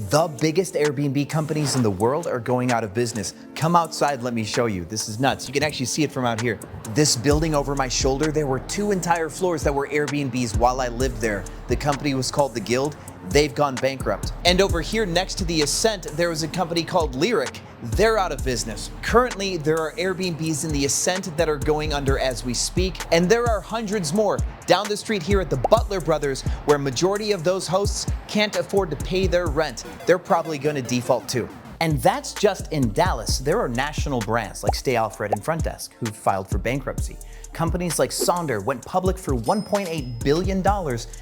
The biggest Airbnb companies in the world are going out of business. Come outside, let me show you. This is nuts. You can actually see it from out here. This building over my shoulder, there were 2 entire floors that were Airbnbs while I lived there. The company was called The Guild. They've gone bankrupt. And over here next to the Ascent, there was a company called Lyric. They're out of business. Currently, there are Airbnbs in the Ascent that are going under as we speak, and there are hundreds more down the street here at the Butler Brothers, where majority of those hosts can't afford to pay their rent. They're probably going to default too. And that's just in Dallas. There are national brands like Stay Alfred and Front Desk who filed for bankruptcy. Companies like Sonder went public for $1.8 billion,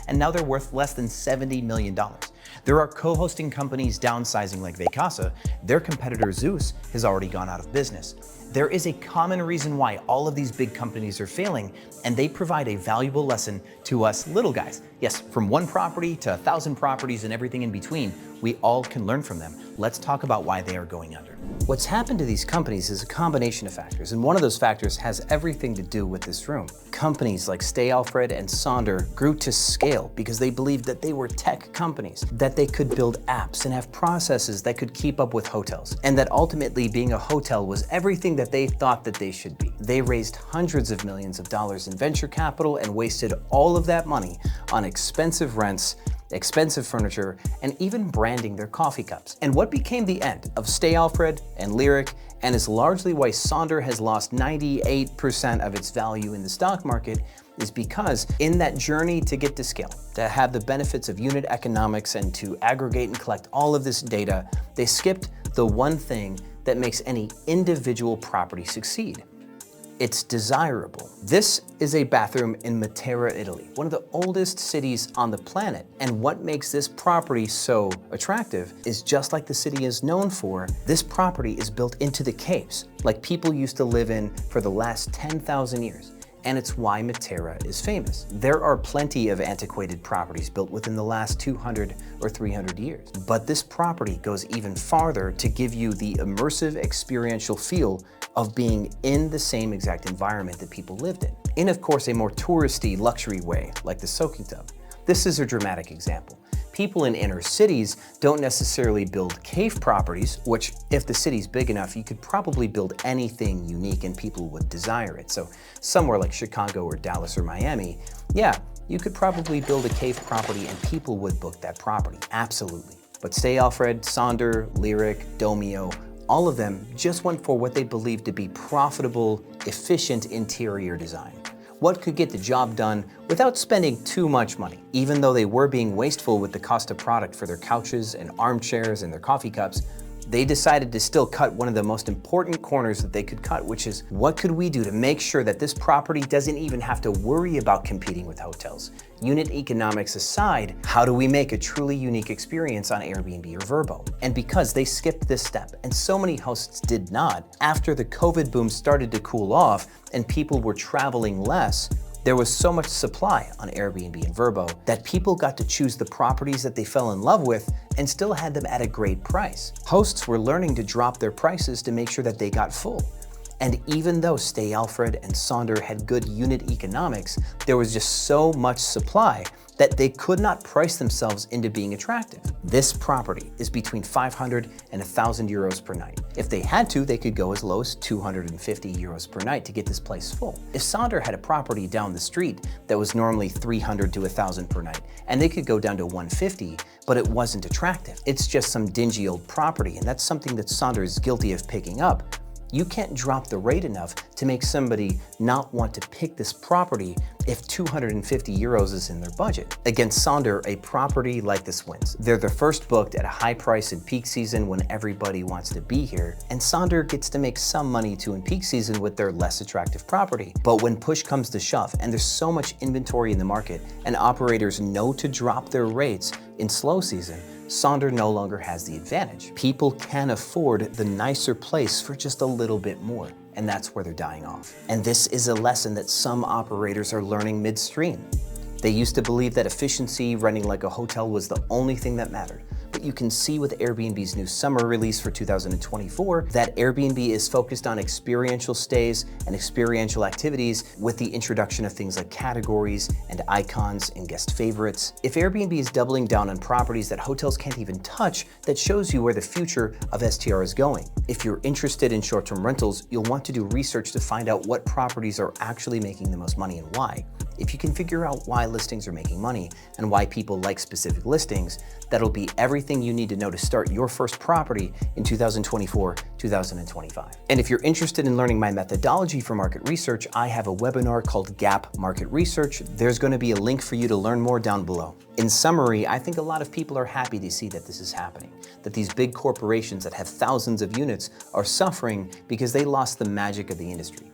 and now they're worth less than $70 million. There are co-hosting companies downsizing like Vacasa. Their competitor Zeus has already gone out of business. There is a common reason why all of these big companies are failing, and they provide a valuable lesson to us little guys. Yes, from 1 property to 1,000 properties and everything in between, we all can learn from them. Let's talk about why they are going under. What's happened to these companies is a combination of factors, and one of those factors has everything to do with this room. Companies like Stay Alfred and Sonder grew to scale because they believed that they were tech companies, that they could build apps and have processes that could keep up with hotels, and that ultimately being a hotel was everything that they thought that they should be. They raised hundreds of millions of dollars in venture capital and wasted all of that money on expensive rents, expensive furniture, and even branding their coffee cups. And what became the end of Stay Alfred and Lyric, and is largely why Sonder has lost 98% of its value in the stock market, is because in that journey to get to scale, to have the benefits of unit economics and to aggregate and collect all of this data, they skipped the one thing that makes any individual property succeed. It's desirable. This is a bathroom in Matera, Italy, one of the oldest cities on the planet. And what makes this property so attractive is just like the city is known for, this property is built into the caves, like people used to live in for the last 10,000 years. And it's why Matera is famous. There are plenty of antiquated properties built within the last 200 or 300 years. But this property goes even farther to give you the immersive experiential feel of being in the same exact environment that people lived in, of course, a more touristy luxury way, like the soaking tub. This is a dramatic example. People in inner cities don't necessarily build cave properties, which if the city's big enough, you could probably build anything unique and people would desire it. So somewhere like Chicago or Dallas or Miami, yeah, you could probably build a cave property and people would book that property, absolutely. But Stay Alfred, Sonder, Lyric, Domio, all of them just went for what they believed to be profitable, efficient interior design. What could get the job done without spending too much money. Even though they were being wasteful with the cost of product for their couches and armchairs and their coffee cups, they decided to still cut one of the most important corners that they could cut, which is what could we do to make sure that this property doesn't even have to worry about competing with hotels? Unit economics aside, how do we make a truly unique experience on Airbnb or VRBO? And because they skipped this step, and so many hosts did not, after the COVID boom started to cool off and people were traveling less, there was so much supply on Airbnb and VRBO that people got to choose the properties that they fell in love with and still had them at a great price. Hosts were learning to drop their prices to make sure that they got full. And even though Stay Alfred and Sonder had good unit economics, there was just so much supply that they could not price themselves into being attractive. This property is between 500 and 1,000 euros per night. If they had to, they could go as low as 250 euros per night to get this place full. If Sonder had a property down the street that was normally 300 to 1,000 per night, and they could go down to 150, but it wasn't attractive. It's just some dingy old property, and that's something that Sonder is guilty of picking up. You can't drop the rate enough to make somebody not want to pick this property if 250 euros is in their budget. Against Sonder, a property like this wins. They're the first booked at a high price in peak season when everybody wants to be here, and Sonder gets to make some money too in peak season with their less attractive property. But when push comes to shove, and there's so much inventory in the market, and operators know to drop their rates in slow season, Sonder no longer has the advantage. People can afford the nicer place for just a little bit more, and that's where they're dying off. And this is a lesson that some operators are learning midstream. They used to believe that efficiency, running like a hotel, was the only thing that mattered. But that you can see with Airbnb's new summer release for 2024 that Airbnb is focused on experiential stays and experiential activities with the introduction of things like categories and icons and guest favorites. If Airbnb is doubling down on properties that hotels can't even touch, that shows you where the future of STR is going. If you're interested in short-term rentals, you'll want to do research to find out what properties are actually making the most money and why. If you can figure out why listings are making money and why people like specific listings, that'll be everything you need to know to start your first property in 2024, 2025. And if you're interested in learning my methodology for market research, I have a webinar called Gap Market Research. There's going to be a link for you to learn more down below. In summary, I think a lot of people are happy to see that this is happening, that these big corporations that have thousands of units are suffering because they lost the magic of the industry.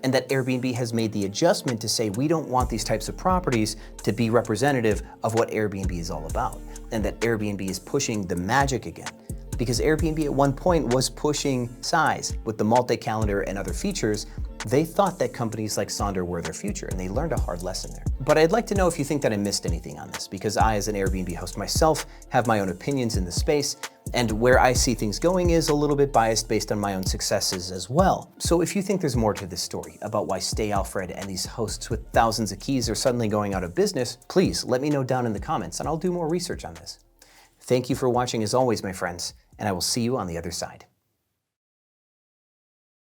And that Airbnb has made the adjustment to say we don't want these types of properties to be representative of what Airbnb is all about, and that Airbnb is pushing the magic again. Because Airbnb at one point was pushing size with the multi-calendar and other features. They thought that companies like Sonder were their future, and they learned a hard lesson there. But I'd like to know if you think that I missed anything on this, because I, as an Airbnb host myself, have my own opinions in the space, and where I see things going is a little bit biased based on my own successes as well. So if you think there's more to this story about why Stay Alfred and these hosts with thousands of keys are suddenly going out of business, please let me know down in the comments, and I'll do more research on this. Thank you for watching as always, my friends, and I will see you on the other side.